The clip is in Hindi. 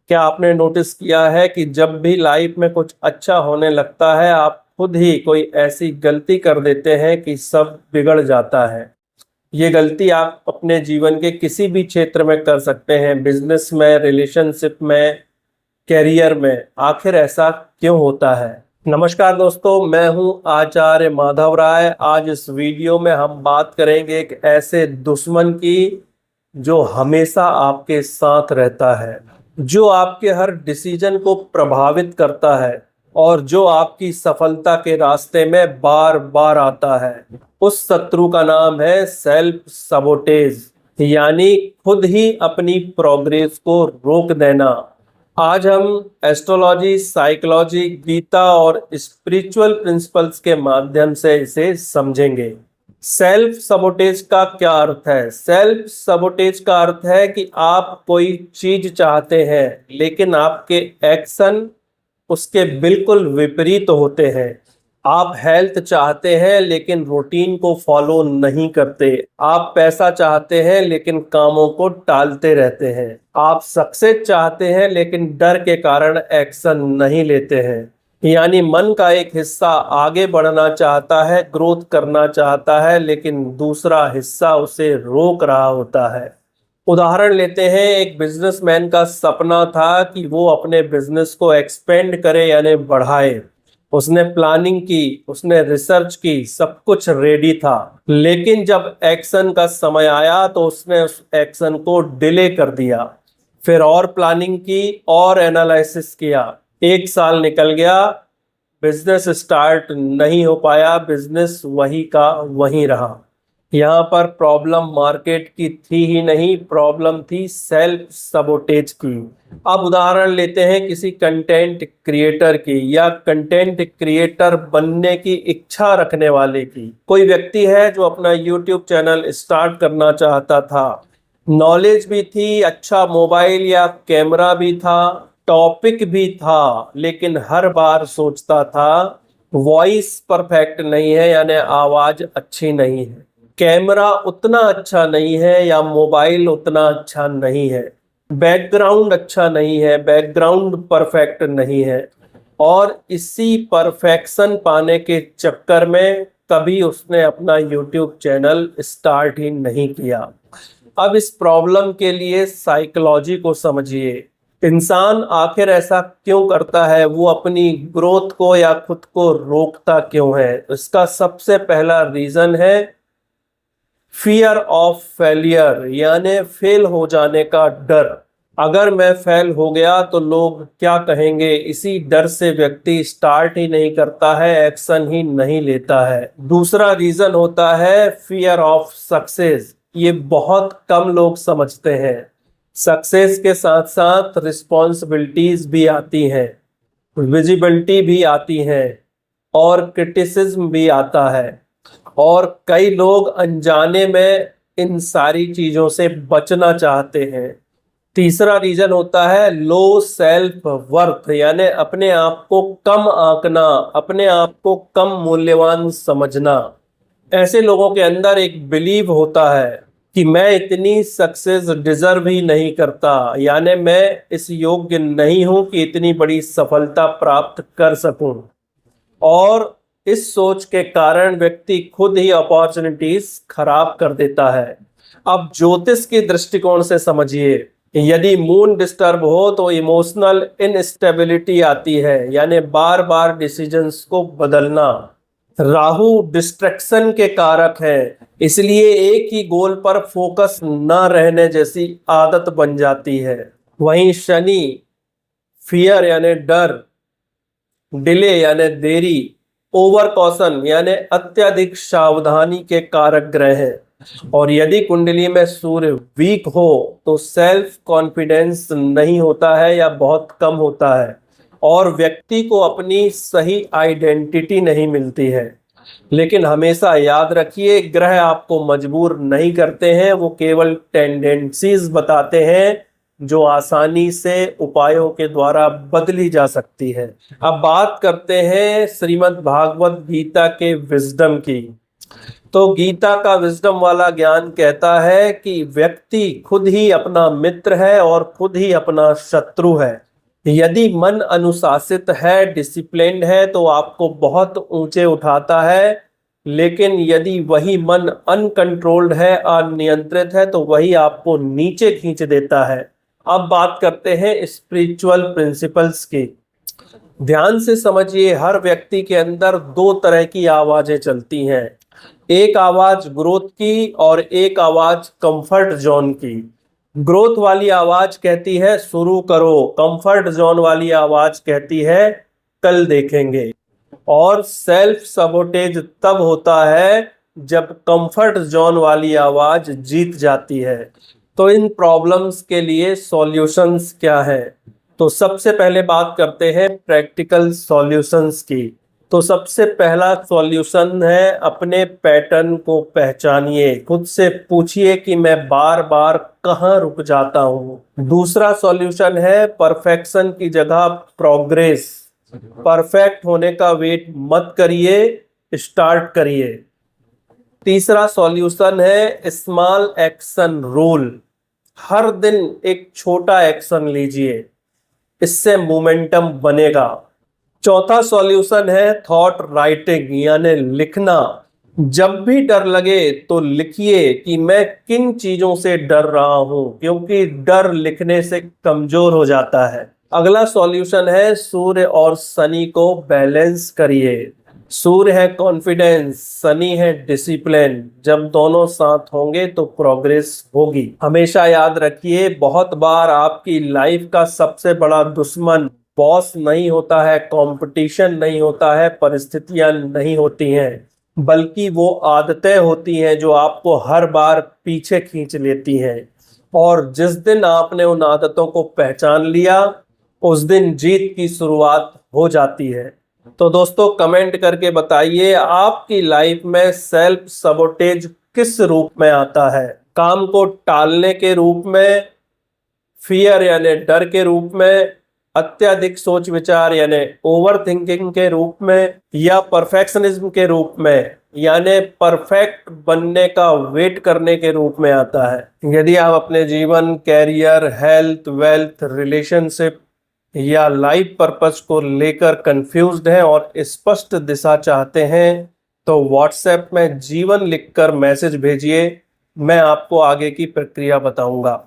क्या आपने नोटिस किया है कि जब भी लाइफ में कुछ अच्छा होने लगता है आप खुद ही कोई ऐसी गलती कर देते हैं कि सब बिगड़ जाता है। ये गलती आप अपने जीवन के किसी भी क्षेत्र में कर सकते हैं, बिजनेस में, रिलेशनशिप में, कैरियर में। आखिर ऐसा क्यों होता है? नमस्कार दोस्तों, मैं हूं आचार्य माधव राय। आज इस वीडियो में हम बात करेंगे एक ऐसे दुश्मन की जो हमेशा आपके साथ रहता है, जो आपके हर डिसीजन को प्रभावित करता है और जो आपकी सफलता के रास्ते में बार बार आता है। उस शत्रु का नाम है सेल्फ सबोटेज, यानी खुद ही अपनी प्रोग्रेस को रोक देना। आज हम एस्ट्रोलॉजी, साइकोलॉजी, गीता और स्पिरिचुअल प्रिंसिपल्स के माध्यम से इसे समझेंगे। सेल्फ सबोटेज का क्या अर्थ है? सेल्फ सबोटेज का अर्थ है कि आप कोई चीज चाहते हैं लेकिन आपके एक्शन उसके बिल्कुल विपरीत होते हैं। आप हेल्थ चाहते हैं लेकिन रूटीन को फॉलो नहीं करते। आप पैसा चाहते हैं लेकिन कामों को टालते रहते हैं। आप सक्सेस चाहते हैं लेकिन डर के कारण एक्शन नहीं लेते हैं। यानी मन का एक हिस्सा आगे बढ़ना चाहता है, ग्रोथ करना चाहता है, लेकिन दूसरा हिस्सा उसे रोक रहा होता है। उदाहरण लेते हैं, एक बिजनेसमैन का सपना था कि वो अपने बिजनेस को एक्सपेंड करे, यानी बढ़ाए। उसने प्लानिंग की, उसने रिसर्च की, सब कुछ रेडी था, लेकिन जब एक्शन का समय आया तो उसने उस एक्शन को डिले कर दिया। फिर और प्लानिंग की और एनालिसिस किया। 1 साल निकल गया, बिजनेस स्टार्ट नहीं हो पाया, बिजनेस वही का वही रहा। यहाँ पर प्रॉब्लम मार्केट की थी ही नहीं, प्रॉब्लम थी सेल्फ सबोटेज की। अब उदाहरण लेते हैं किसी कंटेंट क्रिएटर की या कंटेंट क्रिएटर बनने की इच्छा रखने वाले की। कोई व्यक्ति है जो अपना यूट्यूब चैनल स्टार्ट करना चाहता था, नॉलेज भी थी, अच्छा मोबाइल या कैमरा भी था, टॉपिक भी था, लेकिन हर बार सोचता था वॉइस परफेक्ट नहीं है, यानी आवाज अच्छी नहीं है, कैमरा उतना अच्छा नहीं है या मोबाइल उतना अच्छा नहीं है, बैकग्राउंड अच्छा नहीं है, बैकग्राउंड परफेक्ट नहीं है। और इसी परफेक्शन पाने के चक्कर में कभी उसने अपना यूट्यूब चैनल स्टार्ट ही नहीं किया। अब इस प्रॉब्लम के लिए साइकोलॉजी को समझिए। इंसान आखिर ऐसा क्यों करता है? वो अपनी ग्रोथ को या खुद को रोकता क्यों है? इसका सबसे पहला रीजन है फियर ऑफ फेलियर, यानी फेल हो जाने का डर। अगर मैं फेल हो गया तो लोग क्या कहेंगे, इसी डर से व्यक्ति स्टार्ट ही नहीं करता है, एक्शन ही नहीं लेता है। दूसरा रीजन होता है फियर ऑफ सक्सेस। ये बहुत कम लोग समझते हैं। सक्सेस के साथ साथ रिस्पॉन्सिबिलिटीज भी आती हैं, विजिबिलिटी भी आती है और क्रिटिसिज्म भी आता है, और कई लोग अनजाने में इन सारी चीजों से बचना चाहते हैं। तीसरा रीजन होता है लो सेल्फ वर्थ, यानी अपने आप को कम आंकना, अपने आप को कम मूल्यवान समझना। ऐसे लोगों के अंदर एक बिलीव होता है कि मैं इतनी सक्सेस डिजर्व ही नहीं करता, यानी मैं इस योग्य नहीं हूं कि इतनी बड़ी सफलता प्राप्त कर सकूं। और इस सोच के कारण व्यक्ति खुद ही अपॉर्चुनिटीज खराब कर देता है। अब ज्योतिष के दृष्टिकोण से समझिए, यदि मून डिस्टर्ब हो तो इमोशनल इनस्टेबिलिटी आती है, यानी बार बार डिसीजंस को बदलना। राहु डिस्ट्रैक्शन के कारक है, इसलिए एक ही गोल पर फोकस न रहने जैसी आदत बन जाती है। वहीं शनि फियर यानी डर, डिले यानी देरी, ओवर कॉशन यानी अत्यधिक सावधानी के कारक ग्रह हैं। और यदि कुंडली में सूर्य वीक हो तो सेल्फ कॉन्फिडेंस नहीं होता है या बहुत कम होता है, और व्यक्ति को अपनी सही आइडेंटिटी नहीं मिलती है। लेकिन हमेशा याद रखिए, ग्रह आपको मजबूर नहीं करते हैं, वो केवल टेंडेंसीज बताते हैं जो आसानी से उपायों के द्वारा बदली जा सकती है। अब बात करते हैं श्रीमद् भागवत गीता के विजडम की। तो गीता का विजडम वाला ज्ञान कहता है कि व्यक्ति खुद ही अपना मित्र है और खुद ही अपना शत्रु है। यदि मन अनुशासित है, डिसिप्लिन्ड है, तो आपको बहुत ऊंचे उठाता है, लेकिन यदि वही मन अनकंट्रोल्ड है, अनियंत्रित है, तो वही आपको नीचे खींच देता है। अब बात करते हैं स्पिरिचुअल प्रिंसिपल्स की। ध्यान से समझिए, हर व्यक्ति के अंदर दो तरह की आवाजें चलती हैं, एक आवाज ग्रोथ की और एक आवाज कंफर्ट जोन की। ग्रोथ वाली आवाज कहती है शुरू करो, कंफर्ट जोन वाली आवाज कहती है कल देखेंगे। और सेल्फ सबोटेज तब होता है जब कंफर्ट जोन वाली आवाज जीत जाती है। तो इन प्रॉब्लम्स के लिए सॉल्यूशंस क्या है? तो सबसे पहले बात करते हैं प्रैक्टिकल सॉल्यूशंस की। तो सबसे पहला सॉल्यूशन है अपने पैटर्न को पहचानिए। खुद से पूछिए कि मैं बार बार कहाँ रुक जाता हूँ। दूसरा सॉल्यूशन है परफेक्शन की जगह प्रोग्रेस। परफेक्ट होने का वेट मत करिए, स्टार्ट करिए। तीसरा सॉल्यूशन है स्मॉल एक्शन रूल। हर दिन एक छोटा एक्शन लीजिए, इससे मोमेंटम बनेगा। चौथा सॉल्यूशन है थॉट राइटिंग, यानी लिखना। जब भी डर लगे तो लिखिए कि मैं किन चीजों से डर रहा हूं, क्योंकि डर लिखने से कमजोर हो जाता है। अगला सॉल्यूशन है सूर्य और शनि को बैलेंस करिए। सूर्य है कॉन्फिडेंस, शनि है डिसिप्लिन। जब दोनों साथ होंगे तो प्रोग्रेस होगी। हमेशा याद रखिए, बहुत बार आपकी लाइफ का सबसे बड़ा दुश्मन बॉस नहीं होता है, कंपटीशन नहीं होता है, परिस्थितियां नहीं होती हैं, बल्कि वो आदतें होती हैं जो आपको हर बार पीछे खींच लेती हैं। और जिस दिन आपने उन आदतों को पहचान लिया, उस दिन जीत की शुरुआत हो जाती है। तो दोस्तों, कमेंट करके बताइए आपकी लाइफ में सेल्फ सबोटेज किस रूप में आता है? काम को टालने के रूप में, फियर यानी डर के रूप में, अत्यधिक सोच विचार यानी ओवर थिंकिंग के रूप में, या परफेक्शनिज्म के रूप में यानी परफेक्ट बनने का वेट करने के रूप में आता है। यदि आप अपने जीवन, कैरियर, हेल्थ, वेल्थ, रिलेशनशिप या लाइफ पर्पस को लेकर कंफ्यूज्ड हैं और स्पष्ट दिशा चाहते हैं, तो व्हाट्सएप में जीवन लिखकर मैसेज भेजिए। मैं आपको आगे की प्रक्रिया बताऊंगा।